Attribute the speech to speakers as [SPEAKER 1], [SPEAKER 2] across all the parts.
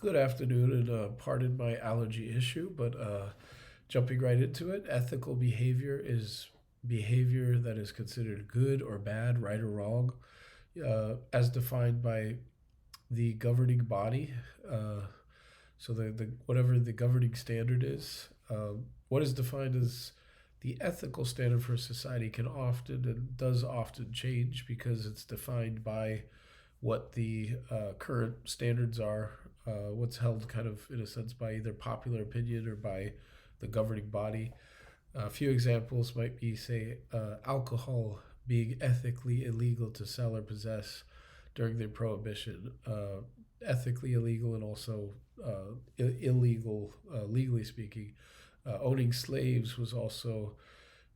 [SPEAKER 1] Good afternoon, and pardon my allergy issue, but jumping right into it, ethical behavior is behavior that is considered good or bad, right or wrong, as defined by the governing body. So the whatever the governing standard is, what is defined as the ethical standard for a society can often and does often change because it's defined by what the current standards are, what's held kind of in a sense by either popular opinion or by the governing body. A few examples might be, say, alcohol being ethically illegal to sell or possess during the prohibition, ethically illegal and also illegal, legally speaking. Owning slaves was also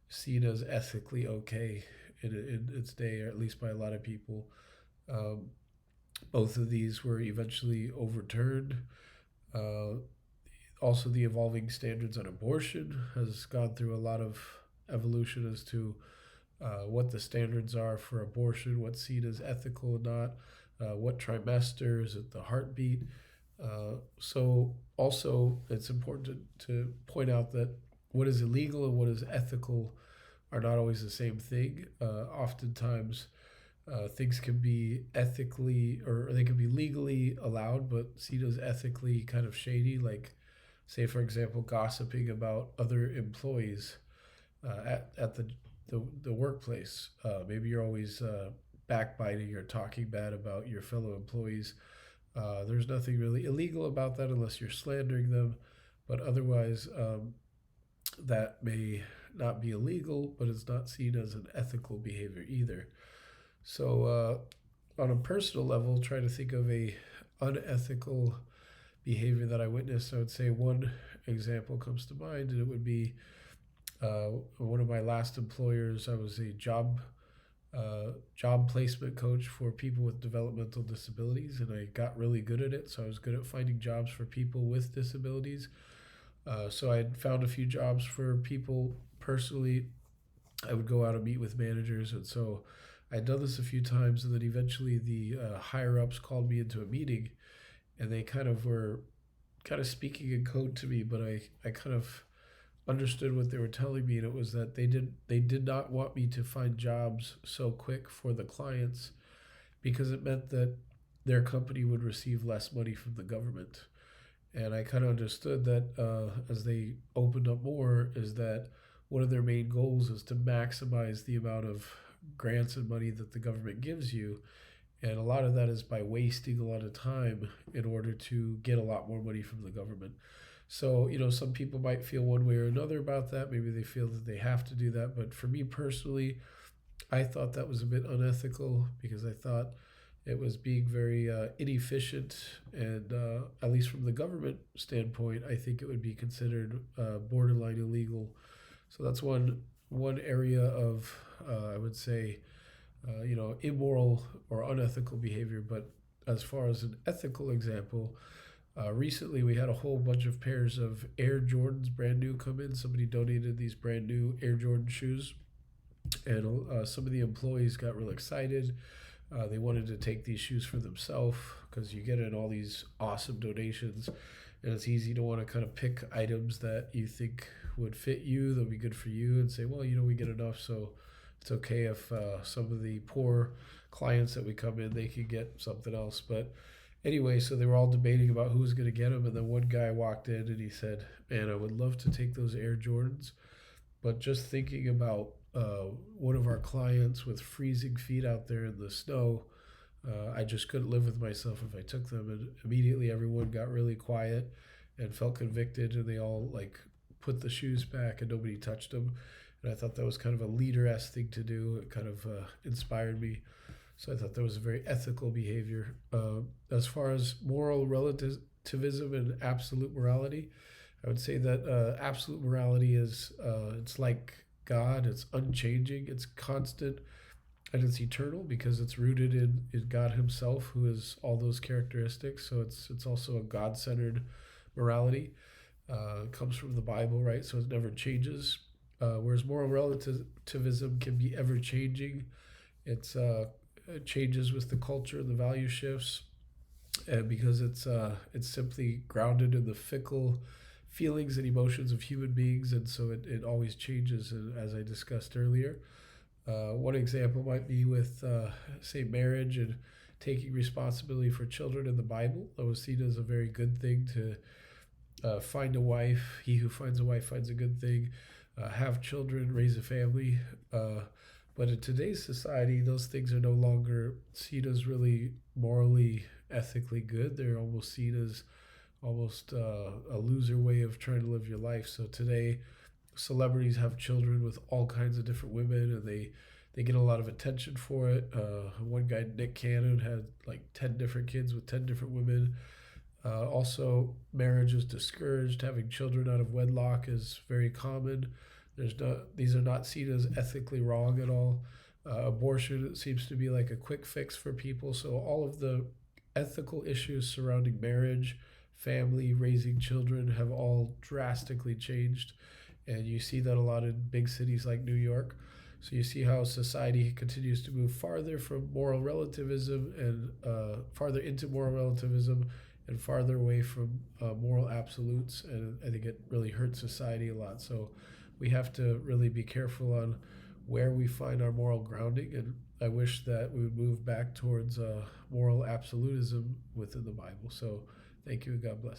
[SPEAKER 1] seen as ethically okay in its day, or at least by a lot of people. Um, Both of these were eventually overturned. Uh, Also, the evolving standards on abortion has gone through a lot of evolution as to what the standards are for abortion, what's seen as ethical or not, what trimester, is it the heartbeat? So, also, it's important to point out that what is illegal and what is ethical are not always the same thing. Oftentimes, things can be ethically or they can be legally allowed, but seen as ethically kind of shady. Like, say, for example, gossiping about other employees at the workplace. Maybe you're always backbiting or talking bad about your fellow employees. There's nothing really illegal about that unless you're slandering them, but otherwise, that may not be illegal, but it's not seen as an ethical behavior either. So, on a personal level, try to think of a unethical behavior that I witnessed. I would say one example comes to mind, and it would be one of my last employers. I was a job placement coach for people with developmental disabilities, and I got really good at it. So I was good at finding jobs for people with disabilities. So I had found a few jobs for people personally. I would go out and meet with managers, and so I'd done this a few times, and then eventually the higher ups called me into a meeting, and they kind of were kind of speaking in code to me, but I kind of understood what they were telling me, and it was that they did not want me to find jobs so quick for the clients because it meant that their company would receive less money from the government. And I kind of understood that as they opened up more, is that one of their main goals is to maximize the amount of grants and money that the government gives you. And a lot of that is by wasting a lot of time in order to get a lot more money from the government. So, some people might feel one way or another about that. Maybe they feel that they have to do that. But for me personally, I thought that was a bit unethical because I thought it was being very inefficient. And at least from the government standpoint, I think it would be considered borderline illegal. So that's one area of, I would say, immoral or unethical behavior. But as far as an ethical example, recently we had a whole bunch of pairs of Air Jordans brand new come in. Somebody donated these brand new Air Jordan shoes, and some of the employees got real excited. They wanted to take these shoes for themselves because you get in all these awesome donations, and it's easy to want to kind of pick items that you think would fit you, that'll be good for you, and say, well, we get enough, so it's okay if some of the poor clients that we come in, they can get something else. But anyway, so they were all debating about who was going to get them, and then one guy walked in and he said, "Man, I would love to take those Air Jordans, but just thinking about one of our clients with freezing feet out there in the snow, I just couldn't live with myself if I took them." And immediately everyone got really quiet and felt convicted, and they all like put the shoes back and nobody touched them. And I thought that was kind of a leader-esque thing to do. It kind of inspired me. So I thought that was a very ethical behavior. As far as moral relativism and absolute morality, I would say that absolute morality is it's like God. It's unchanging. It's constant, and it's eternal because it's rooted in God Himself, who is all those characteristics. So it's also a God-centered morality. It comes from the Bible, right? So it never changes. Whereas moral relativism can be ever changing. It changes with the culture, the value shifts. and because it's simply grounded in the fickle feelings and emotions of human beings, and so it always changes. And as I discussed earlier, one example might be with say marriage and taking responsibility for children in the Bible. That was seen as a very good thing to find a wife. He who finds a wife finds a good thing. Have children, raise a family. But in today's society, those things are no longer seen as really morally, ethically good. They're almost seen as almost a loser way of trying to live your life. So today, celebrities have children with all kinds of different women, and they get a lot of attention for it. One guy, Nick Cannon, had like 10 different kids with 10 different women. Also, marriage is discouraged. Having children out of wedlock is very common. These are not seen as ethically wrong at all. Abortion seems to be like a quick fix for people. So all of the ethical issues surrounding marriage, family, raising children have all drastically changed, and you see that a lot in big cities like New York. So you see how society continues to move farther from moral relativism and farther into moral relativism and farther away from moral absolutes. And I think it really hurts society a lot. So we have to really be careful on where we find our moral grounding. And I wish that we would move back towards moral absolutism within the Bible. So thank you and God bless.